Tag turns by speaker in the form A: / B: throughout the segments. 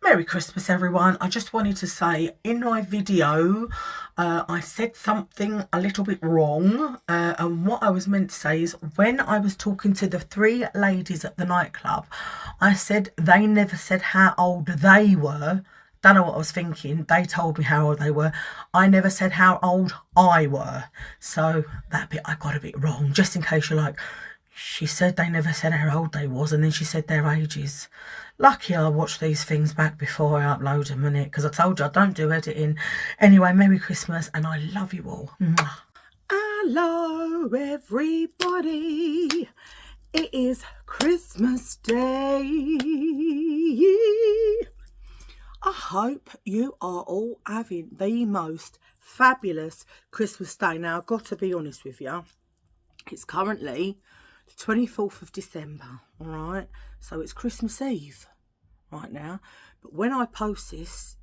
A: Merry Christmas, everyone. I just wanted to say in my video, I said something a little bit wrong. And what I was meant to say is when I was talking to the three ladies at the nightclub, I said they never said how old they were. Don't know what I was thinking. They told me how old they were. I never said how old I were. So that bit I got a bit wrong, just in case you're like, she said they never said how old they was, and then she said their ages. Lucky I watched these things back before I upload them, innit? Because I told you I don't do editing. Anyway, Merry Christmas, and I love you all. Mwah. Hello, everybody. It is Christmas Day. I hope you are all having the most fabulous Christmas day. Now, I've got to be honest with you. It's currently the 24th of December, all right? So it's Christmas Eve right now. But when I post this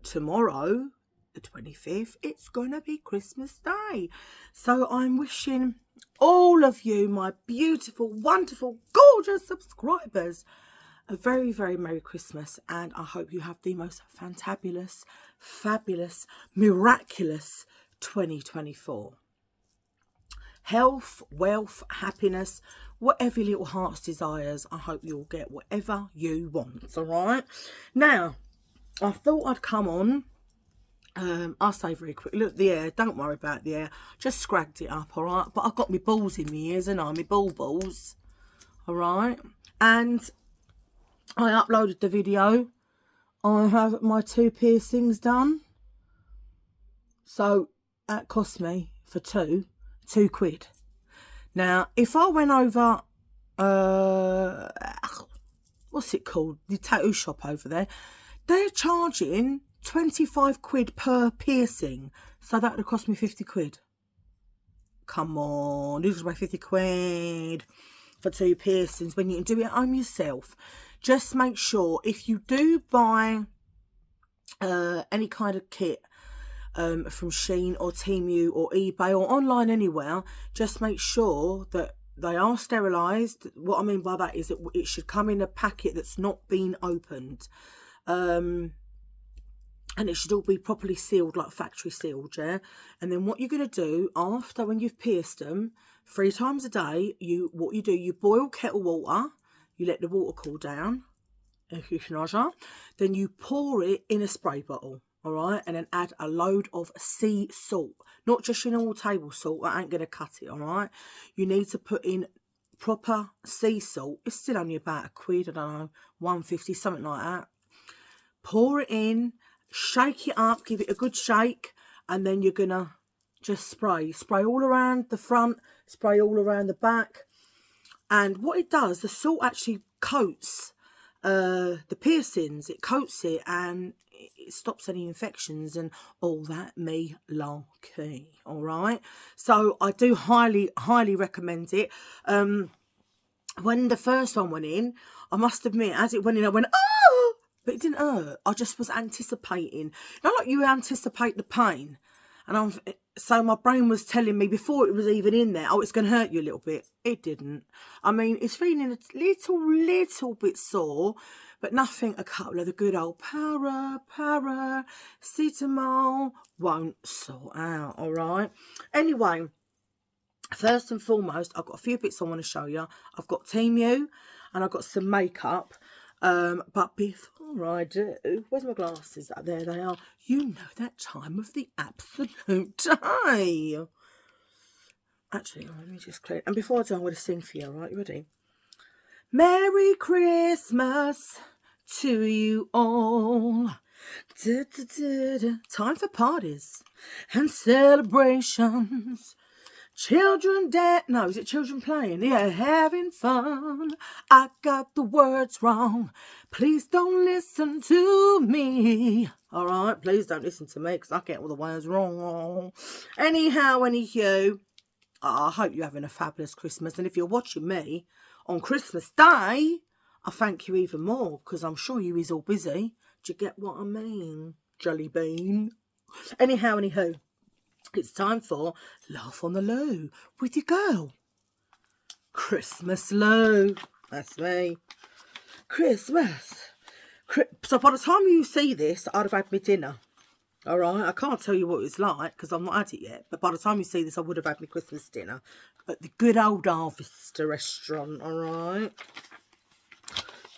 A: tomorrow, the 25th, it's going to be Christmas Day. So I'm wishing all of you, my beautiful, wonderful, gorgeous subscribers, a very, very Merry Christmas. And I hope you have the most fantabulous, fabulous, miraculous 2024. Health, wealth, happiness, whatever your little heart's desires. I hope you'll get whatever you want, all right? Now, I thought I'd come on. I'll say very quick. Look, the air, don't worry about the air. Just scragged it up, all right? But I've got my balls in my ears, and my balls, all right? And I uploaded the video. I have my 2 piercings done. So, that cost me for £2 quid. Now, if I went over, what's it called? The tattoo shop over there. They're charging 25 quid per piercing. So that would have cost me 50 quid. Come on, this is my 50 quid for 2 piercings when you can do it at home yourself. Just make sure if you do buy any kind of kit, from Shein or Temu or eBay or online anywhere, just make sure that they are sterilised. What I mean by that is that it should come in a packet that's not been opened. And it should all be properly sealed, like factory sealed, yeah? And then what you're going to do after, when you've pierced them, 3 times a day, you boil kettle water, you let the water cool down, then you pour it in a spray bottle. All right, and then add a load of sea salt, not just your normal table salt. That ain't going to cut it, all right? You need to put in proper sea salt. It's still only about £1, I don't know, 1.50, something like that. Pour it in, shake it up, give it a good shake, and then you're going to just spray all around the front, spray all around the back. And what it does, the salt actually coats the piercings. It coats it, and it stops any infections and all that malarkey, all right? So I do highly recommend it. When the first one went in, I must admit, as it went in, I went, oh, but it didn't hurt. I just was anticipating. Not like you anticipate the pain. And so my brain was telling me before it was even in there, oh, it's going to hurt you a little bit. It didn't. I mean, it's feeling a little bit sore, but nothing a couple of the good old paracetamol won't sort out, all right? Anyway, first and foremost, I've got a few bits I want to show you. I've got Temu, and I've got some makeup. But before I do, where's my glasses? There they are. You know that time of the absolute day. Actually, let me just clear it. And before I do, I'm going to sing for you, all right? You ready? Merry Christmas to you all. Da, da, da, da. Time for parties and celebrations. Children is it children playing? Yeah, having fun. I got the words wrong. Please don't listen to me. All right, please don't listen to me because I get all the words wrong. Anywho, I hope you're having a fabulous Christmas. And if you're watching me on Christmas Day, I thank you even more because I'm sure you is all busy. Do you get what I mean? Jelly bean. Anywho. It's time for Laugh on the Low with your girl, Christmas Low. That's me. Christmas So by the time you see this, I'd have had my dinner. All right, I can't tell you what it's like because I've not had it yet. But by the time you see this, I would have had my Christmas dinner at the good old Harvester restaurant. All right.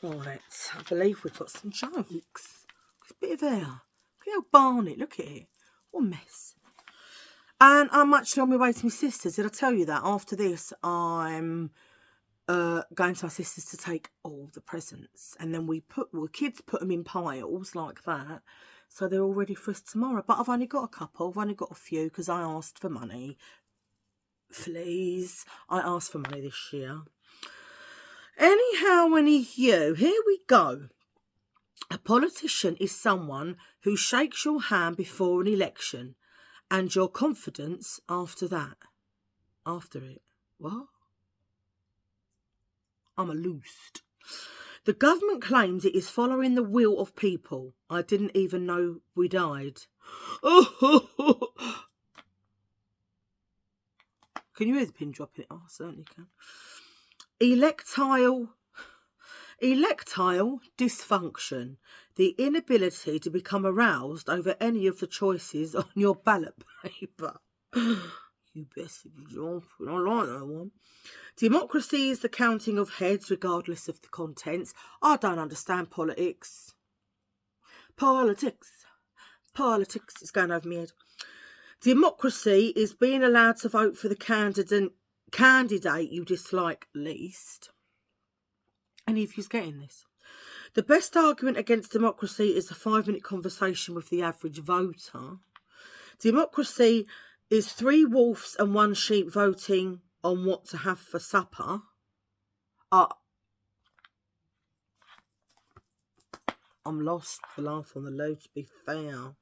A: Right, I believe we've got some jokes. There's a bit of hair. Look at how Barnett, look at it. What a mess. And I'm actually on my way to my sister's. Did I tell you that? After this, I'm going to my sister's to take all the presents. And then kids put them in piles like that. So they're all ready for us tomorrow. But I've only got a couple. I've only got a few because I asked for money. Please. I asked for money this year. Anyhow, here we go. A politician is someone who shakes your hand before an election and your confidence after it. What? I'm a loosed. The government claims it is following the will of people. I didn't even know we died. Can you hear the pin dropping? Oh, I certainly can. Electile dysfunction. The inability to become aroused over any of the choices on your ballot paper. You best don't like that one. Democracy is the counting of heads regardless of the contents. I don't understand politics. Politics is going over my head. Democracy is being allowed to vote for the candidate you dislike least. Any of you's getting this? The best argument against democracy is a 5-minute conversation with the average voter. Democracy is 3 wolves and 1 sheep voting on what to have for supper. I'm lost for laugh on the load, to be fair.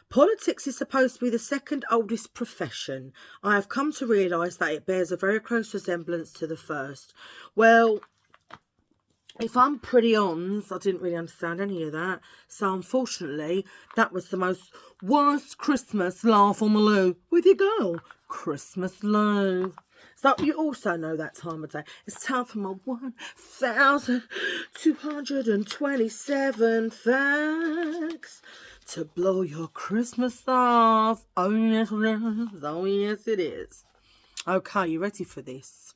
A: Politics is supposed to be the second oldest profession. I have come to realise that it bears a very close resemblance to the first. Well, if I'm pretty honest, I didn't really understand any of that. So unfortunately, that was the most worst Christmas laugh on the loo with your girl. Christmas Lou. So you also know that time of day. It's time for my 1,227 facts to blow your Christmas off. Oh yes it is. Oh yes it is. Okay, you ready for this?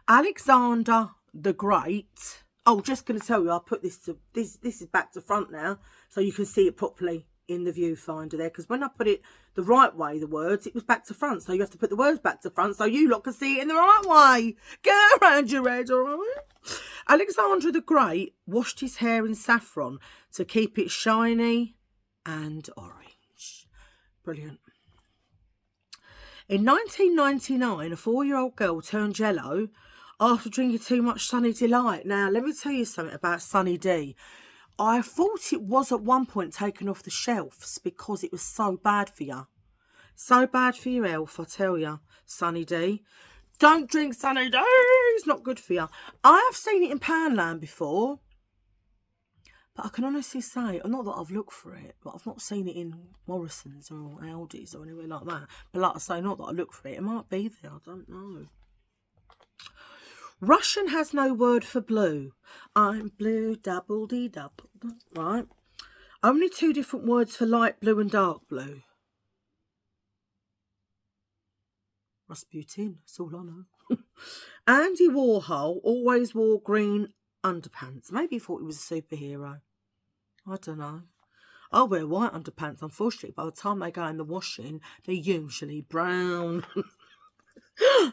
A: Alexander the Great. Oh, just going to tell you, I'll put this to this is back to front now, so you can see it properly in the viewfinder there. Because when I put it the right way, the words, it was back to front. So you have to put the words back to front so you lot can see it in the right way. Get around your head, all right? Alexander the Great washed his hair in saffron to keep it shiny and orange. Brilliant. In 1999, a 4-year-old girl turned yellow after drinking too much Sunny Delight. Now, let me tell you something about Sunny D. I thought it was at one point taken off the shelves because it was so bad for you. So bad for your health, I tell you, Sunny D. Don't drink Sunny D. It's not good for you. I have seen it in Poundland before. But I can honestly say, not that I've looked for it, but I've not seen it in Morrison's or Aldi's or anywhere like that. But like I say, not that I look for it. It might be there, I don't know. Russian has no word for blue. I'm blue, double-dee-double. Right. Only 2 different words for light blue and dark blue. Rasputin, that's all I know. Andy Warhol always wore green underpants. Maybe he thought he was a superhero. I don't know. I wear white underpants, unfortunately. By the time they go in the washing, they're usually brown. You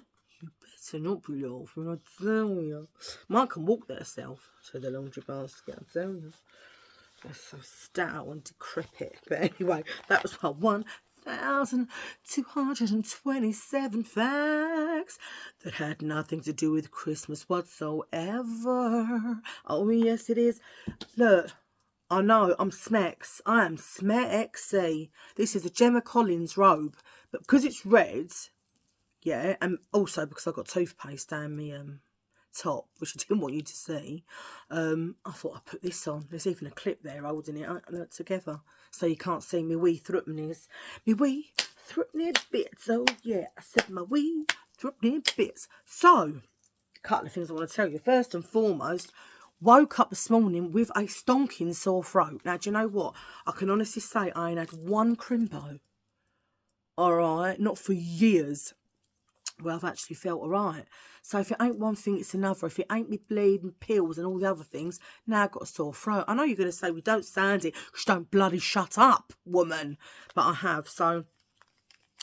A: better not be laughing, I tell you. Mine can walk herself to the laundry basket, I tell you. They're so stout and decrepit. But anyway, that was my 1,227 facts that had nothing to do with Christmas whatsoever. Oh, yes, it is. Look, I know, I'm Smex. I am Smexy. This is a Gemma Collins robe, but because it's red, yeah, and also because I've got toothpaste down my top, which I didn't want you to see, I thought I'd put this on. There's even a clip there holding it together, so you can't see me wee threepnies. Me wee threepny bits, oh yeah, I said my wee threepny bits. So, a couple of things I want to tell you. First and foremost, woke up this morning with a stonking sore throat. Now, do you know what? I can honestly say I ain't had one crimbo. All right, not for years. Well, I've actually felt all right. So if it ain't one thing, it's another. If it ain't me bleeding pills and all the other things, now I've got a sore throat. I know you're going to say, we don't sound it. Don't bloody shut up, woman. But I have. So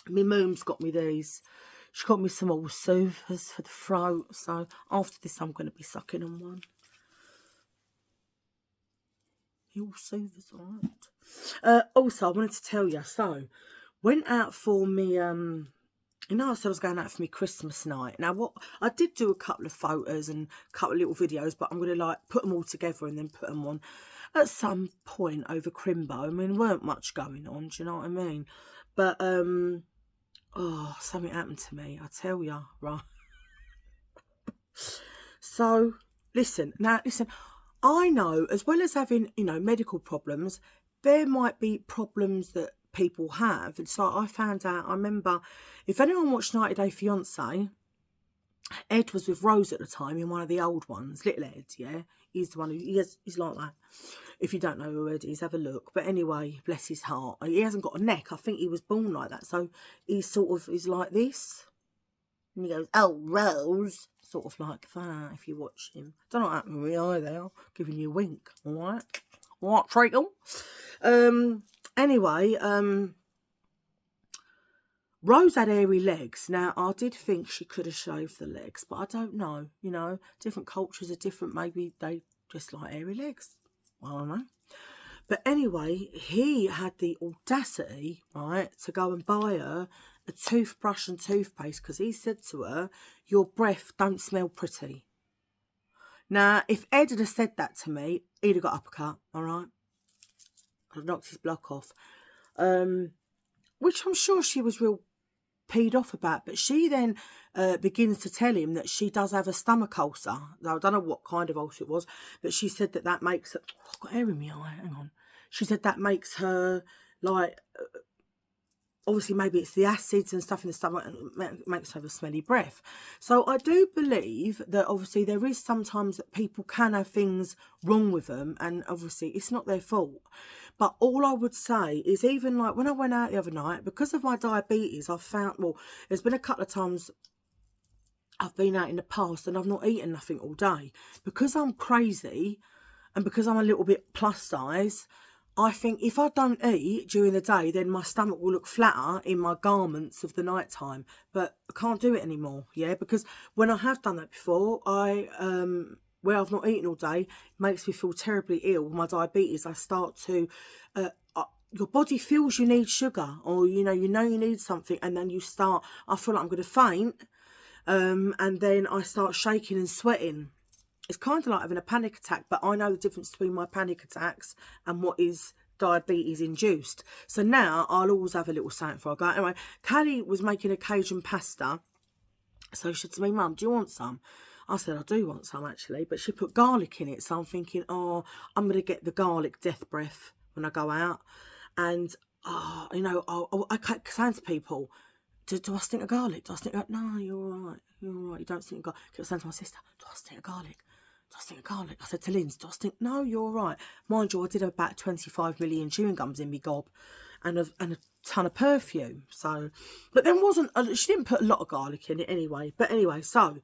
A: my mum's got me these. She got me some all soothers for the throat. So after this, I'm going to be sucking on one. All soothers, all right. Also, I wanted to tell you. So, went out for me, you know, I said I was going out for me Christmas night. Now, what I did do a couple of photos and a couple of little videos, but I'm going to like put them all together and then put them on at some point over Crimbo. I mean, weren't much going on, do you know what I mean? But, oh, something happened to me, I tell ya, right? So, listen, I know, as well as having, you know, medical problems, there might be problems that people have. And so I found out, I remember, if anyone watched 90 Day Fiancé, Ed was with Rose at the time in one of the old ones, little Ed, yeah? He's the one who, he's like that. If you don't know who Ed is, have a look. But anyway, bless his heart. He hasn't got a neck. I think he was born like that. So he's he's like this. And he goes, oh, Rose. Sort of like that, if you watch him. Don't know what happened with me either. I'm giving you a wink, all right? All right, treacle. Anyway, Rose had hairy legs. Now, I did think she could have shaved the legs, but I don't know. You know, different cultures are different. Maybe they just like hairy legs. I don't know. But anyway, he had the audacity, right, to go and buy her a toothbrush and toothpaste because he said to her, your breath don't smell pretty. Now, if Ed had said that to me, he'd have got uppercut, all right? I'd knocked his block off. Which I'm sure she was real peed off about. But she then begins to tell him that she does have a stomach ulcer. Now, I don't know what kind of ulcer it was, but she said that makes her... Oh, I've got hair in my eye, hang on. She said that makes her, like... obviously, maybe it's the acids and stuff in the stomach and makes her have a smelly breath. So I do believe that obviously there is sometimes that people can have things wrong with them, and obviously it's not their fault. But all I would say is, even like when I went out the other night, because of my diabetes, I've found, well, there's been a couple of times I've been out in the past and I've not eaten nothing all day. Because I'm crazy and because I'm a little bit plus size, I think if I don't eat during the day, then my stomach will look flatter in my garments of the night time. But I can't do it anymore, yeah? Because when I have done that before, where I've not eaten all day, it makes me feel terribly ill. With my diabetes, I start to... your body feels you need sugar, or, you know you need something, and then you start... I feel like I'm going to faint, and then I start shaking and sweating. It's kind of like having a panic attack, but I know the difference between my panic attacks and what is diabetes induced. So now I'll always have a little something before I go. Anyway, Callie was making a Cajun pasta. So she said to me, Mum, do you want some? I said, I do want some, actually. But she put garlic in it. So I'm thinking, oh, I'm going to get the garlic death breath when I go out. And, you know, I kept saying to people, do I stink of garlic? Do I stink of... No, you're all right. You're all right. You don't stink of garlic. I kept saying to my sister, do I stink of garlic? Do I stink of garlic? I said to Linz, do I stink? No, you're all right. Mind you, I did have about 25 million chewing gums in me gob and a ton of perfume. So, but there wasn't... she didn't put a lot of garlic in it anyway. But anyway, so...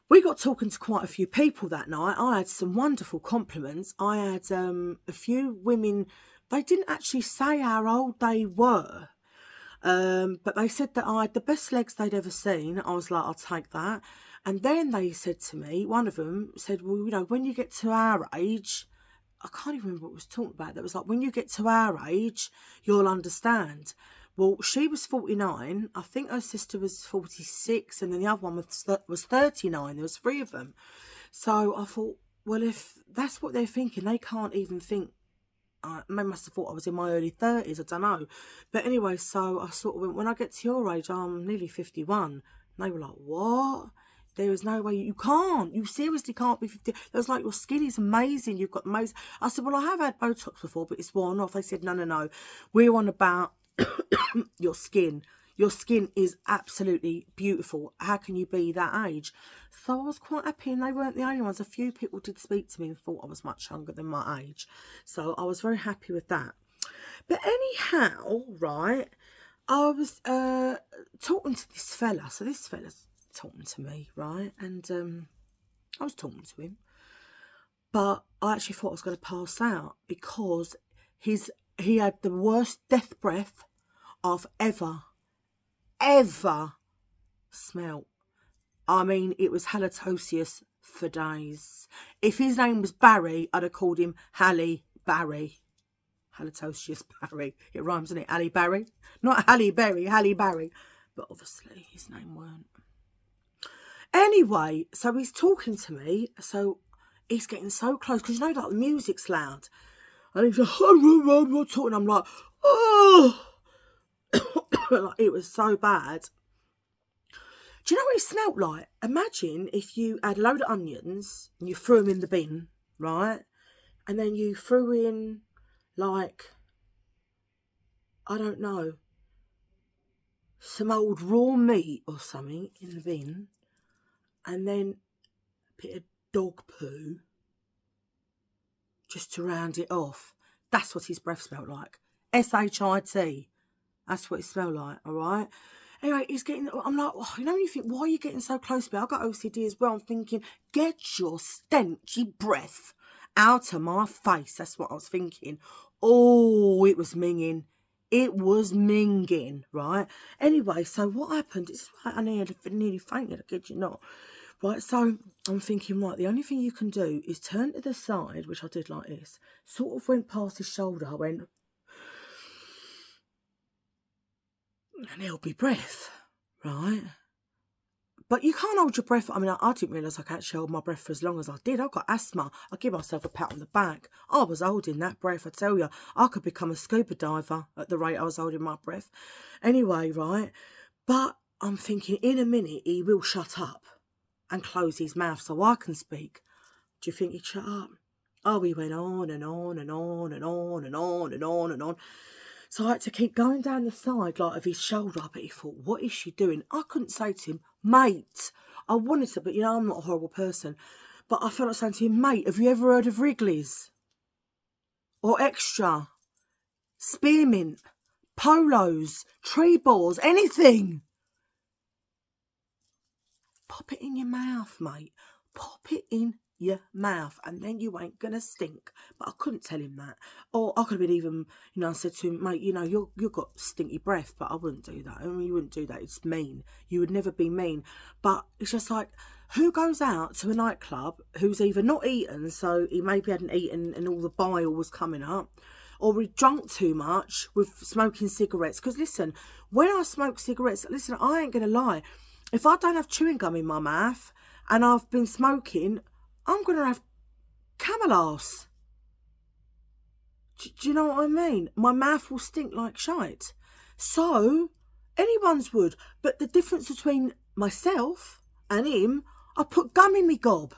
A: we got talking to quite a few people that night. I had some wonderful compliments. I had a few women... they didn't actually say how old they were. But they said that I had the best legs they'd ever seen. I was like, I'll take that. And then they said to me, one of them said, well, you know, when you get to our age, I can't even remember what was talking about. That was like, when you get to our age, you'll understand. Well, she was 49. I think her sister was 46. And then the other one was 39. There was 3 of them. So I thought, well, if that's what they're thinking, they can't even think. I must have thought I was in my early 30s, I don't know. But anyway, so I sort of went, when I get to your age, I'm nearly 51. And they were like, what? There is no way you seriously can't be 50. They was like, your skin is amazing. You've got amazing. I said, well, I have had Botox before, but it's worn off. They said, no. We're on about your skin. Your skin is absolutely beautiful. How can you be that age? So I was quite happy, and they weren't the only ones. A few people did speak to me and thought I was much younger than my age. So I was very happy with that. But anyhow, right, I was talking to this fella. So this fella's talking to me, right? And I was talking to him. But I actually thought I was going to pass out because he had the worst death breath I've ever smelt. I mean, it was halitosis for days. If his name was Barry, I'd have called him Halle Barry. Halitosis Barry. It rhymes, doesn't it? Halle Barry. Not Halle Berry, Halle Barry. But obviously his name weren't. Anyway, so he's talking to me. So he's getting so close because you know, like the music's loud. And he's like, talking. I'm like, oh. Like, it was so bad. Do you know what it smelled like? Imagine if you had a load of onions and you threw them in the bin, right? And then you threw in, like, I don't know, some old raw meat or something in the bin. And then a bit of dog poo just to round it off. That's what his breath smelled like. S-H-I-T. That's what it smelled like, all right? Anyway, he's getting, I'm like, oh, you know when you think, why are you getting so close to me? I've got OCD as well. I'm thinking, get your stenchy breath out of my face. That's what I was thinking. Oh, it was minging. It was minging, right? Anyway, so what happened? It's like I nearly fainted, I kid you not. Right, so I'm thinking, right, the only thing you can do is turn to the side, which I did like this, sort of went past his shoulder. I went, and held my breath, right? But you can't hold your breath. I mean, I didn't realise I could actually hold my breath for as long as I did. I've got asthma. I give myself a pat on the back. I was holding that breath, I tell you. I could become a scuba diver at the rate I was holding my breath. Anyway, right? But I'm thinking, in a minute, he will shut up and close his mouth so I can speak. Do you think he'd shut up? Oh, he went on and on and on and on and on and on and on. So I had to keep going down the side, like, of his shoulder. But he thought, what is she doing? I couldn't say to him, mate. I wanted to, but, you know, I'm not a horrible person. But I felt like saying to him, mate, have you ever heard of Wrigley's? Or Extra? Spearmint? Polos? Tree balls? Anything? Pop it in your mouth, mate. Pop it in your mouth and then you ain't gonna stink. But I couldn't tell him that. Or I could have been even, you know, I said to him, mate, you know, you've got stinky breath, but I wouldn't do that. I mean, you wouldn't do that. It's mean. You would never be mean. But it's just like, who goes out to a nightclub who's either not eaten, so he maybe hadn't eaten and all the bile was coming up, or he drunk too much with smoking cigarettes? Because listen, when I smoke cigarettes, listen, I ain't gonna lie. If I don't have chewing gum in my mouth and I've been smoking, I'm going to have camel arse. Do you know what I mean? My mouth will stink like shite. So, anyone's would. But the difference between myself and him, I put gum in me gob.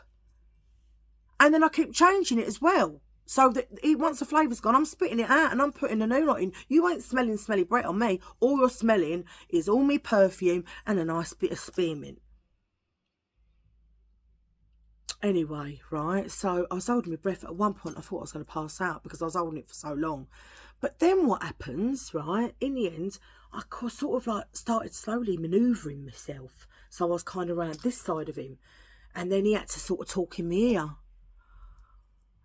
A: And then I keep changing it as well. So that once the flavour's gone, I'm spitting it out and I'm putting a new lot in. You ain't smelling smelly breath on me. All you're smelling is all me perfume and a nice bit of spearmint. Anyway, right, so I was holding my breath. At one point I thought I was going to pass out because I was holding it for so long. But then what happens, right, in the end, I sort of like started slowly manoeuvring myself. So I was kind of around this side of him. And then he had to sort of talk in my ear.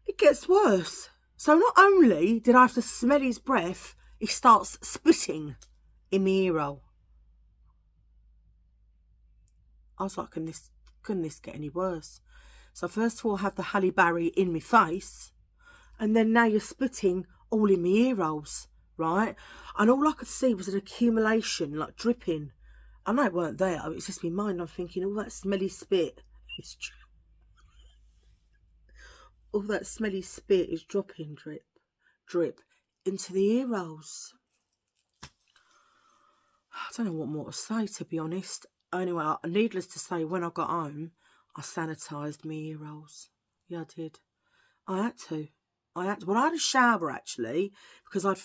A: It gets worse. So not only did I have to smell his breath, he starts spitting in my ear hole. I was like, couldn't this get any worse? So first of all, I have the Halle Berry in my face, and then now you're spitting all in my ear holes, right? And all I could see was an accumulation, like dripping. I know it weren't there, it's just my mind. I'm thinking, all that smelly spit is all that smelly spit is dropping, drip, drip, into the ear holes. I don't know what more to say, to be honest. Anyway, needless to say, when I got home, I sanitised my ear holes. Yeah, I did. I had to. I had a shower actually, because I'd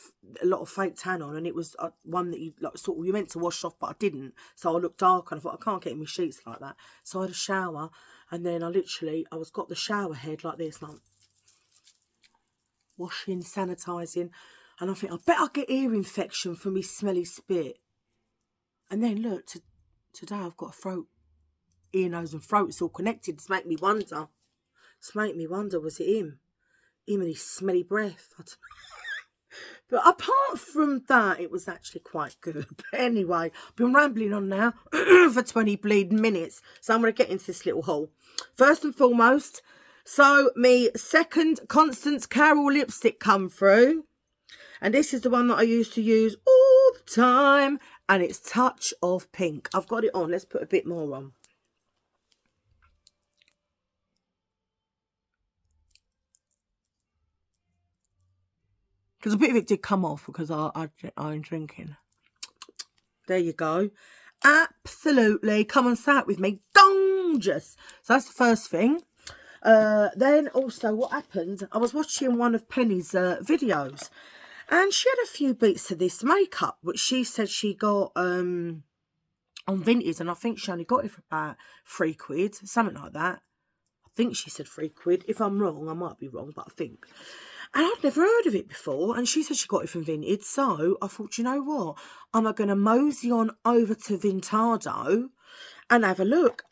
A: a lot of fake tan on, and it was one that you like sort of you meant to wash off, but I didn't. So I looked dark, and I thought I can't get in my sheets like that. So I had a shower, and then I was got the shower head like this, like washing, sanitising, and I think I bet I get ear infection from me smelly spit. And then look, today I've got a throat, ear, nose, and throat. It's all connected. It's make me wonder. Was it him? Him and his smelly breath. I don't know. But apart from that, it was actually quite good. But anyway, I've been rambling on now for 20 bleeding minutes. So I'm going to get into this little haul. First and foremost, so me second Constance Carroll lipstick come through. And this is the one that I used to use all the time. And it's Touch of Pink. I've got it on. Let's put a bit more on. Because a bit of it did come off because I'm drinking. There you go. Absolutely. Come and sat with me. Gorgeous. So that's the first thing. Then also what happened, I was watching one of Penny's videos. And she had a few bits of this makeup, which she said she got on Vinted. And I think she only got it for about £3, something like that. I think she said £3. If I'm wrong, I might be wrong, but I think. And I'd never heard of it before. And she said she got it from Vinted. So I thought, you know what? I'm going to mosey on over to Vintado and have a look.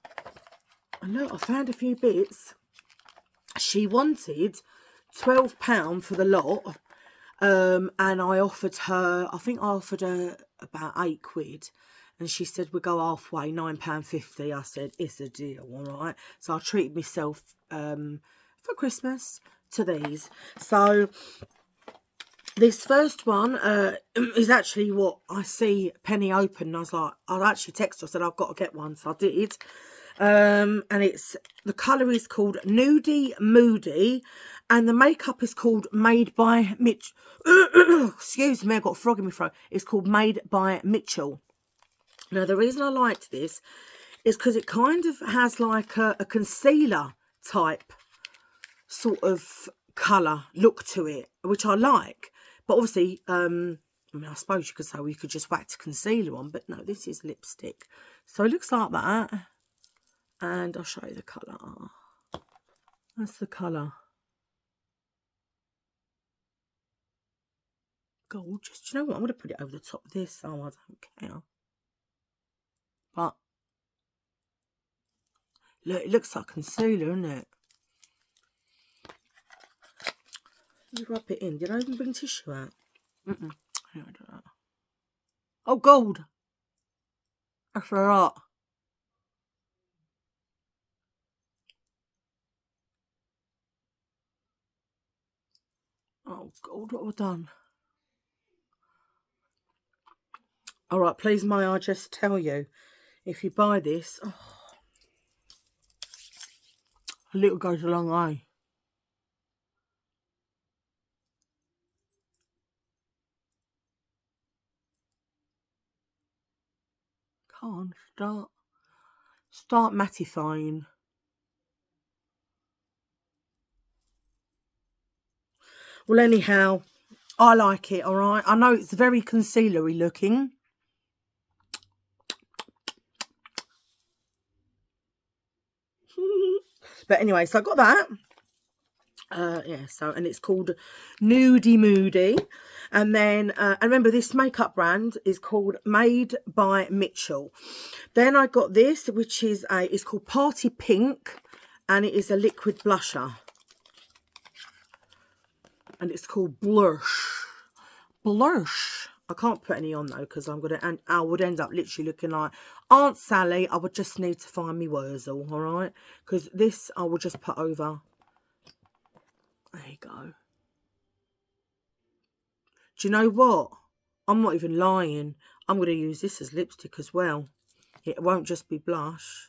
A: And look, I found a few bits. She wanted £12 for the lot. And I offered her, I think I offered her about £8. And she said, we'll go halfway, £9.50. I said, it's a deal, all right? So I treated myself for Christmas to these. So this first one is actually what I see Penny open. And I was like, I'll actually text her. I said, I've got to get one. So I did. And it's, the colour is called Nudie Moody. And the makeup is called Made by Mitch. Excuse me, I've got a frog in my throat. It's called Made by Mitchell. Now, the reason I liked this is because it kind of has like a concealer type sort of colour look to it, which I like. But obviously, I mean, I suppose you could say, well, you could just wax concealer on. But no, this is lipstick. So it looks like that. And I'll show you the colour. That's the colour. Gorgeous. Do you know what? I'm going to put it over the top of this. Oh, I don't care. But look, it looks like concealer, isn't it? You rub it in. Did I even bring tissue out? Mm-mm. I don't do that. Oh, gold. That's a lot. Oh, God, what have I done? All right, please, may I just tell you, if you buy this, oh, a little goes a long way. Can't start mattifying. Well, anyhow, I like it, all right? I know it's very concealery looking. But anyway, so I got that. Yeah, so, and it's called Nudie Moody. And then, and remember, this makeup brand is called Made by Mitchell. Then I got this, which is it's called Party Pink. And it is a liquid blusher. And it's called Blush. Blush. I can't put any on though, because I'm gonna, and I would end up literally looking like Aunt Sally. I would just need to find me Wurzel, all right? Because this I will just put over. There you go. Do you know what? I'm not even lying. I'm going to use this as lipstick as well. It won't just be blush.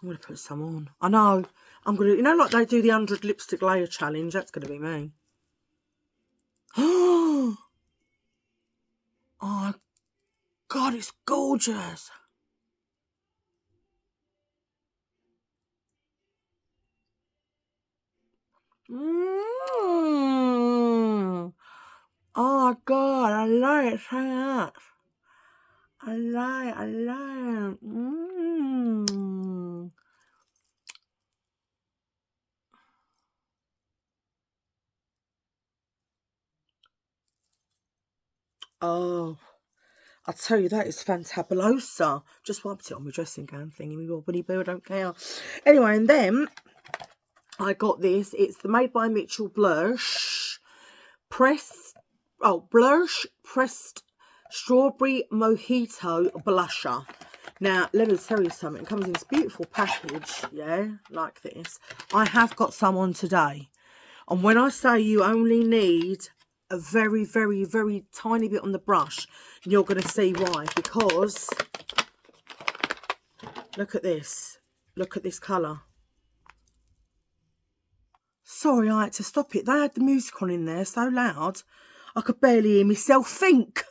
A: I'm going to put some on. I know. I'm going to, you know, like they do the 100 lipstick layer challenge. That's going to be me. Oh, God, it's gorgeous. Mm. Oh God, I like it so much. I like it. Mm. Oh, I tell you, that is fantabulosa. Just wiped it on my dressing gown thingy, me wobbly boo, I don't care. Anyway, and then I got this. It's the Made by Mitchell Blush Blush Pressed Strawberry Mojito Blusher. Now, let me tell you something. It comes in this beautiful package, yeah, like this. I have got some on today. And when I say you only need a very, very, very tiny bit on the brush, you're going to see why. Because, look at this. Look at this colour. Sorry, I had to stop it. They had the music on in there so loud, I could barely hear myself think.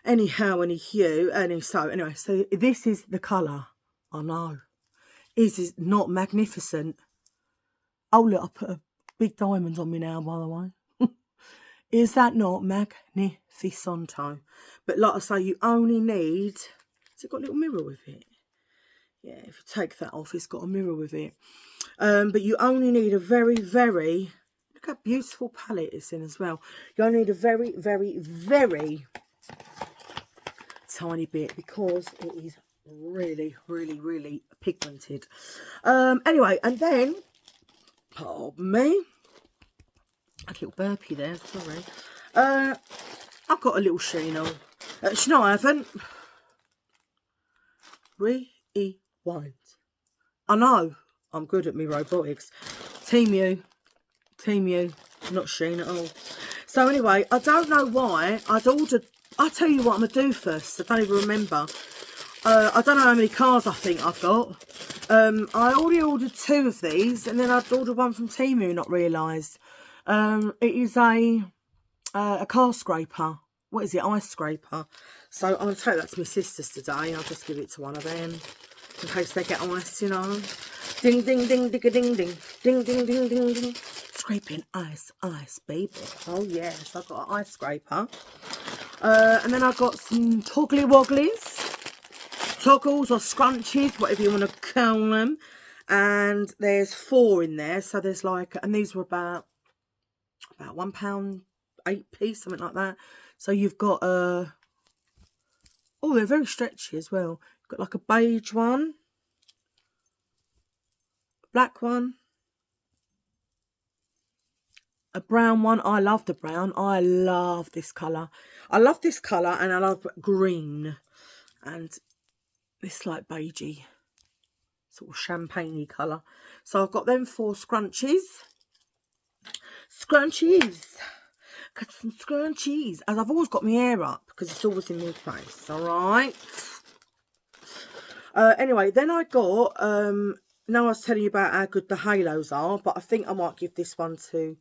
A: Anyhow, anyway, so this is the colour. I know. Is it not magnificent? Oh, look, I put a big diamond on me now, by the way. Is that not magnificento? But like I say, you only need... Has it got a little mirror with it? Yeah, if you take that off, it's got a mirror with it. But you only need a very, very... Look how beautiful palette it's in as well. You only need a very, very, very tiny bit because it is really, really, really pigmented. Anyway, and then... Pardon me. A little burpee there, sorry. I've got a little Shein on. No, I haven't. Rewind. I know. I'm good at me robotics. Temu, not Shein at all. So anyway, I don't know why I'd ordered. I'll tell you what I'm going to do first. I don't even remember. I don't know how many cars I think I've got. I already ordered 2 of these, and then I'd ordered one from Temu, not realised. It is a car scraper. What is it? Ice scraper. So I'm going to take that to my sisters today. I'll just give it to one of them in case they get ice, you know. Ding, ding, ding, ding, ding, ding. Ding, ding, ding, ding, ding. Scraping ice, baby. Oh, yes. I've got an ice scraper. And then I've got some toggly wogglies. Toggles or scrunchies, whatever you want to call them. And there's 4 in there. So there's like... And these were about £1, 8p, something like that. So you've got oh, they're very stretchy as well. You've got like a beige one, a black one, a brown one. I love the brown. I love this colour. I love this colour, and I love green and this like beigey sort of champagne-y colour. So I've got them 4 scrunchies. Got some scrunchies. And I've always got my hair up because it's always in my face. All right. Anyway, then I got, now I was telling you about how good the halos are, but I think I might give this one to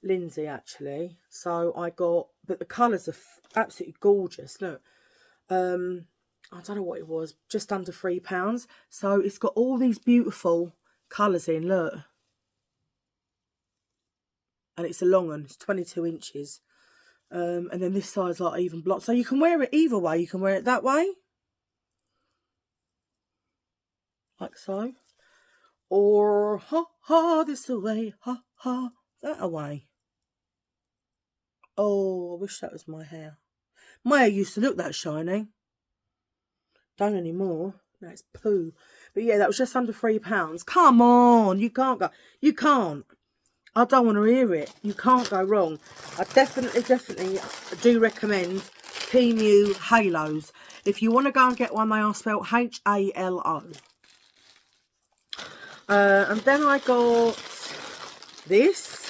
A: Lindsay, actually. So I got, but the colours are absolutely gorgeous. Look, I don't know what it was, just under £3. So it's got all these beautiful colours in, look. And it's a long one, it's 22 inches. And then this side's like even block. So you can wear it either way. You can wear it that way. Like so. Or this away, that away. Oh, I wish that was my hair. My hair used to look that shiny. Don't anymore. No, it's poo. But yeah, that was just under £3. Come on, you can't go. You can't. I don't want to hear it. You can't go wrong. I definitely do recommend Temu Halos. If you want to go and get one, they are spelled Halo. And then I got this.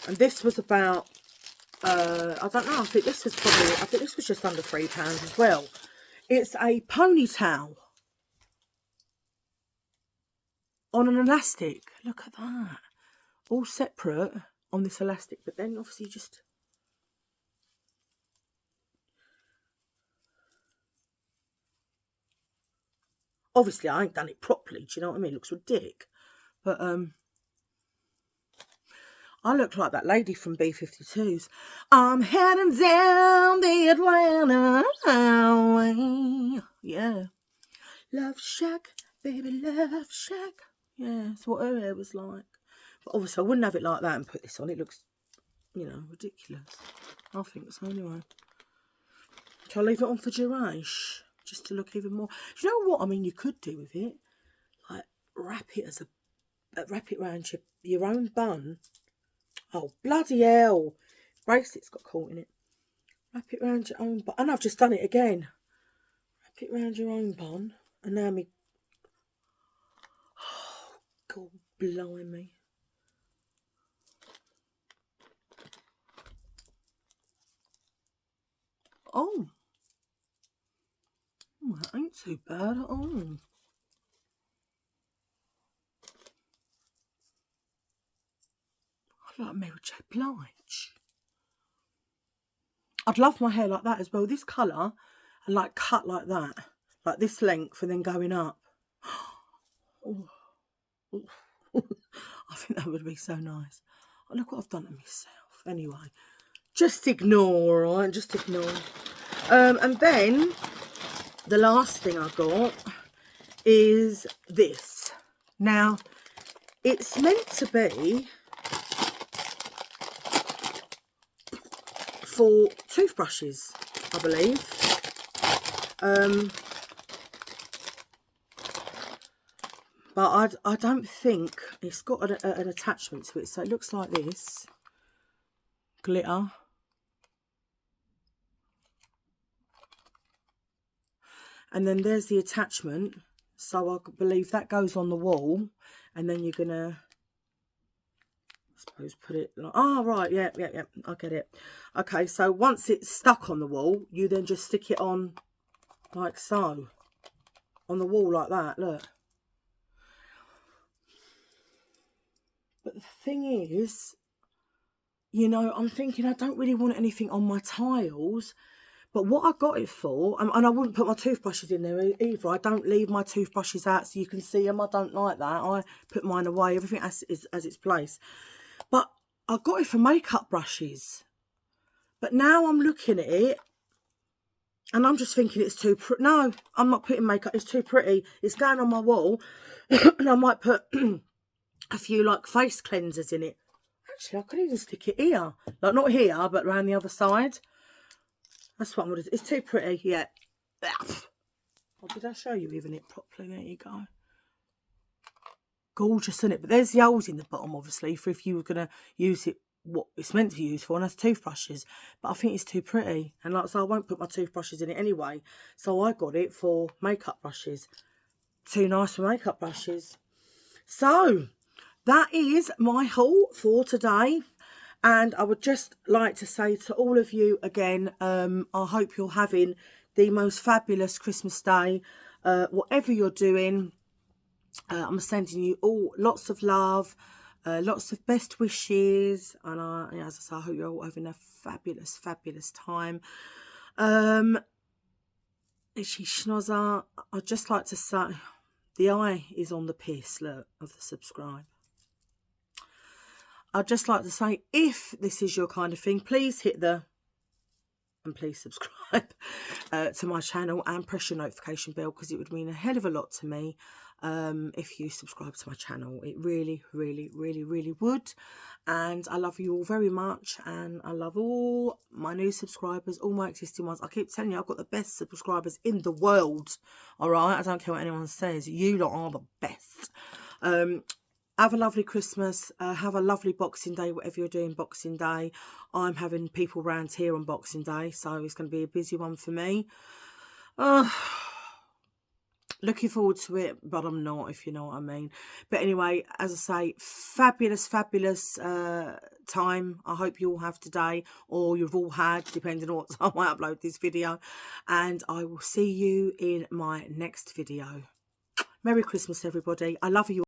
A: And this was about, I don't know, I think this was just under £3 as well. It's a ponytail on an elastic. Look at that. All separate on this elastic, but then obviously just... Obviously, I ain't done it properly, do you know what I mean? It looks ridiculous. But, I look like that lady from B-52s. I'm heading down the Atlanta highway. Yeah. Love Shack, baby, Love Shack. Yeah, that's what her hair was like. But obviously I wouldn't have it like that and put this on. It looks, you know, ridiculous. I think so anyway. Shall I leave it on for duration? Just to look even more. Do you know what? I mean, you could do with it. Like, wrap it around your own bun. Oh, bloody hell. Bracelet's got caught in it. Wrap it around your own bun. And I've just done it again. Wrap it around your own bun. And now me... Oh, God, blimey. Oh. Oh, that ain't too bad at all. I like Mary J. Blige. I'd love my hair like that as well. This colour, and like cut like that. Like this length and then going up. Oh. Oh. I think that would be so nice. Oh, look what I've done to myself. Anyway, just ignore, alright? Just ignore. And then the last thing I got is this. Now, it's meant to be for toothbrushes, I believe. But I don't think it's got an attachment to it. So it looks like this. Glitter. And then there's the attachment. So I believe that goes on the wall. And then you're going to, I suppose, put it like, oh, right, yeah, I get it. Okay, so once it's stuck on the wall, you then just stick it on like so. On the wall like that, look. But the thing is, you know, I'm thinking I don't really want anything on my tiles. But what I got it for, and I wouldn't put my toothbrushes in there either. I don't leave my toothbrushes out so you can see them. I don't like that. I put mine away. Everything as its place. But I got it for makeup brushes. But now I'm looking at it, and I'm just thinking it's too pretty. No, I'm not putting makeup. It's too pretty. It's going on my wall. And I might put a few, like, face cleansers in it. Actually, I could even stick it here. Like, not here, but around the other side. That's what I'm going to do. It's too pretty, yeah. Oh, did I show you even it properly? There you go. Gorgeous, isn't it? But there's the holes in the bottom, obviously, for if you were going to use it, what it's meant to be used for, and that's toothbrushes. But I think it's too pretty. And like I said, I won't put my toothbrushes in it anyway. So I got it for makeup brushes. Too nice for makeup brushes. So, that is my haul for today. And I would just like to say to all of you again, I hope you're having the most fabulous Christmas day. Whatever you're doing, I'm sending you all lots of love, lots of best wishes. And as I say, I hope you're all having a fabulous, fabulous time. Itchy schnozzer, I'd just like to say, the eye is on the piss, look, of the subscribe. I'd just like to say, if this is your kind of thing, please hit the, and please subscribe to my channel and press your notification bell, because it would mean a hell of a lot to me if you subscribe to my channel. It really, really, really, really would. And I love you all very much, and I love all my new subscribers, all my existing ones. I keep telling you, I've got the best subscribers in the world, all right? I don't care what anyone says. You lot are the best. Have a lovely Christmas. Have a lovely Boxing Day, whatever you're doing Boxing Day. I'm having people round here on Boxing Day, so it's going to be a busy one for me. Looking forward to it, but I'm not, if you know what I mean. But anyway, as I say, fabulous, fabulous time I hope you all have today, or you've all had, depending on what time I upload this video. And I will see you in my next video. Merry Christmas, everybody. I love you all.